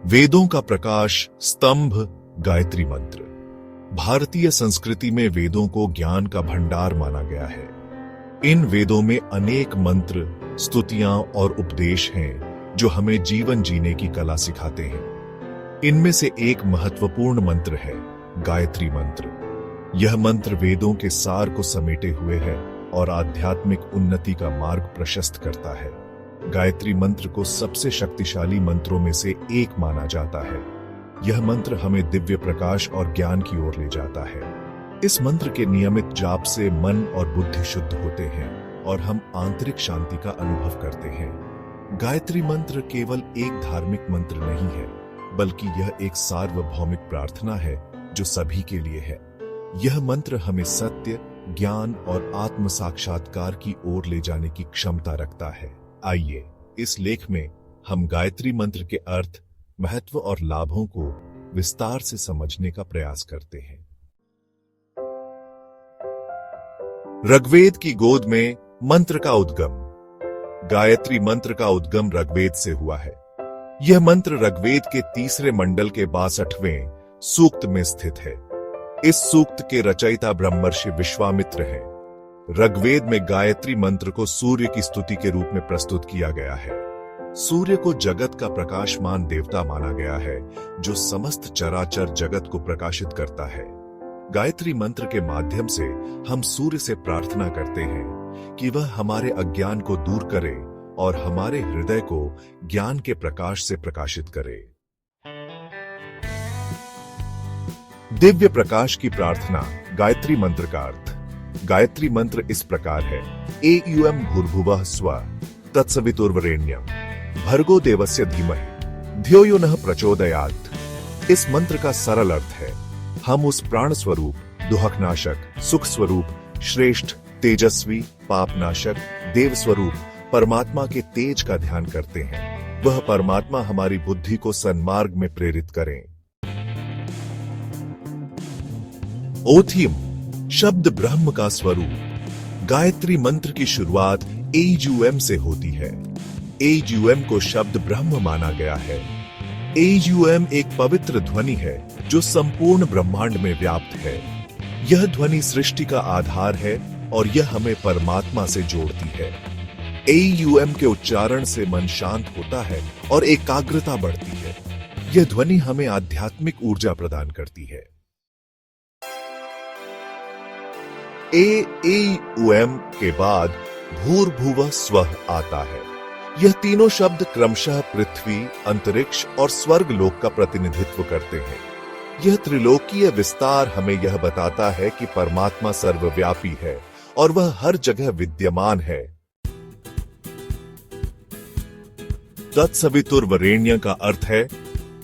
वेदों का प्रकाश स्तंभ गायत्री मंत्र। भारतीय संस्कृति में वेदों को ज्ञान का भंडार माना गया है। इन वेदों में अनेक मंत्र, स्तुतियां और उपदेश हैं जो हमें जीवन जीने की कला सिखाते हैं। इनमें से एक महत्वपूर्ण मंत्र है गायत्री मंत्र। यह मंत्र वेदों के सार को समेटे हुए है और आध्यात्मिक उन्नति का मार्ग प्रशस्त करता है। गायत्री मंत्र को सबसे शक्तिशाली मंत्रों में से एक माना जाता है। यह मंत्र हमें दिव्य प्रकाश और ज्ञान की ओर ले जाता है। इस मंत्र के नियमित जाप से मन और बुद्धि शुद्ध होते हैं और हम आंतरिक शांति का अनुभव करते हैं। गायत्री मंत्र केवल एक धार्मिक मंत्र नहीं है, बल्कि यह एक सार्वभौमिक प्रार्थना है जो सभी के लिए है। यह मंत्र हमें सत्य, ज्ञान और आत्म साक्षात्कार की ओर ले जाने की क्षमता रखता है। आइए इस लेख में हम गायत्री मंत्र के अर्थ, महत्व और लाभों को विस्तार से समझने का प्रयास करते हैं। ऋग्वेद की गोद में मंत्र का उद्गम। गायत्री मंत्र का उद्गम ऋग्वेद से हुआ है। यह मंत्र ऋग्वेद के तीसरे मंडल के 62वें सूक्त में स्थित है। इस सूक्त के रचयिता ब्रह्मर्षि विश्वामित्र हैं। ऋग्वेद में गायत्री मंत्र को सूर्य की स्तुति के रूप में प्रस्तुत किया गया है। सूर्य को जगत का प्रकाशमान देवता माना गया है, जो समस्त चराचर जगत को प्रकाशित करता है। गायत्री मंत्र के माध्यम से हम सूर्य से प्रार्थना करते हैं कि वह हमारे अज्ञान को दूर करे और हमारे हृदय को ज्ञान के प्रकाश से प्रकाशित करे। दिव्य प्रकाश की प्रार्थना। गायत्री मंत्र का अर्थ। गायत्री मंत्र इस प्रकार है। एयुएम भूर्भुवः स्वः तत्सवितुर्वरेण्यम् भर्गो देवस्य धीमहि धियो यो नः प्रचोदयात्। इस मंत्र का सरल अर्थ है, हम उस प्राण स्वरूप, दुहकनाशक, सुख स्वरूप, श्रेष्ठ, तेजस्वी, पापनाशक, देव स्वरूप परमात्मा के तेज का ध्यान करते हैं। वह परमात्मा हमारी बुद्धि को सन्मार्ग में प्रेरित करें। ओथियम शब्द ब्रह्म का स्वरूप। गायत्री मंत्र की शुरुआत एजुएम से होती है। एजुएम को शब्द ब्रह्म माना गया है। एजुएम एक पवित्र ध्वनि है जो संपूर्ण ब्रह्मांड में व्याप्त है। यह ध्वनि सृष्टि का आधार है और यह हमें परमात्मा से जोड़ती है। एयुएम के उच्चारण से मन शांत होता है और एकाग्रता बढ़ती है। यह ध्वनि हमें आध्यात्मिक ऊर्जा प्रदान करती है। एयुएम के बाद भूर्भुवः स्वः आता है। यह तीनों शब्द क्रमशः पृथ्वी, अंतरिक्ष और स्वर्ग लोक का प्रतिनिधित्व करते हैं। यह त्रिलोकीय विस्तार हमें यह बताता है कि परमात्मा सर्वव्यापी है और वह हर जगह विद्यमान है। तत्सवितुर्वरेण्य का अर्थ है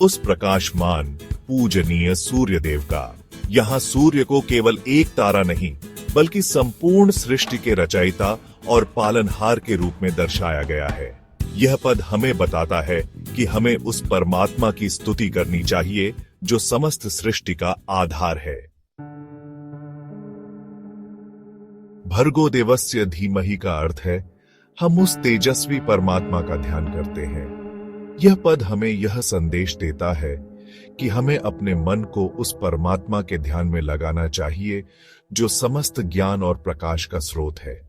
उस प्रकाशमान, पूजनीय सूर्य देव का। यहाँ सूर्य को केवल एक तारा नहीं, बल्कि संपूर्ण सृष्टि के रचयिता और पालनहार के रूप में दर्शाया गया है। यह पद हमें बताता है कि हमें उस परमात्मा की स्तुति करनी चाहिए जो समस्त सृष्टि का आधार है। भर्गो देवस्य धीमहि का अर्थ है हम उस तेजस्वी परमात्मा का ध्यान करते हैं। यह पद हमें यह संदेश देता है कि हमें अपने मन को उस परमात्मा के ध्यान में लगाना चाहिए जो समस्त ज्ञान और प्रकाश का स्रोत है।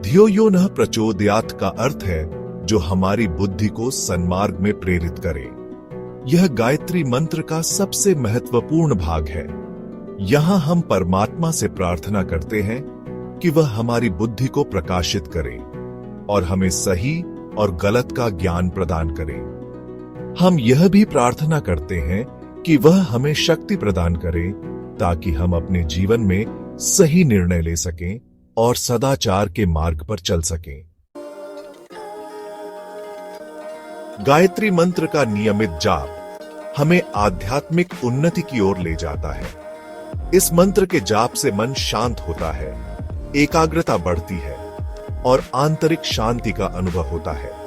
धियो यो नः प्रचोदयात् का अर्थ है जो हमारी बुद्धि को सन्मार्ग में प्रेरित करे। यह गायत्री मंत्र का सबसे महत्वपूर्ण भाग है। यहां हम परमात्मा से प्रार्थना करते हैं कि वह हमारी बुद्धि को प्रकाशित करे और हमें सही और गलत का ज्ञान प्रदान करे। हम यह भी प्रार्थना करते हैं कि वह हमें शक्ति प्रदान करे ताकि हम अपने जीवन में सही निर्णय ले सकें और सदाचार के मार्ग पर चल सकें। गायत्री मंत्र का नियमित जाप हमें आध्यात्मिक उन्नति की ओर ले जाता है। इस मंत्र के जाप से मन शांत होता है, एकाग्रता बढ़ती है और आंतरिक शांति का अनुभव होता है।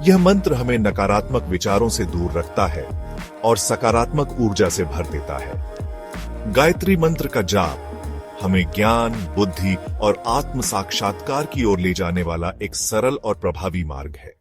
यह मंत्र हमें नकारात्मक विचारों से दूर रखता है और सकारात्मक ऊर्जा से भर देता है। गायत्री मंत्र का जाप हमें ज्ञान, बुद्धि और आत्म साक्षात्कार की ओर ले जाने वाला एक सरल और प्रभावी मार्ग है।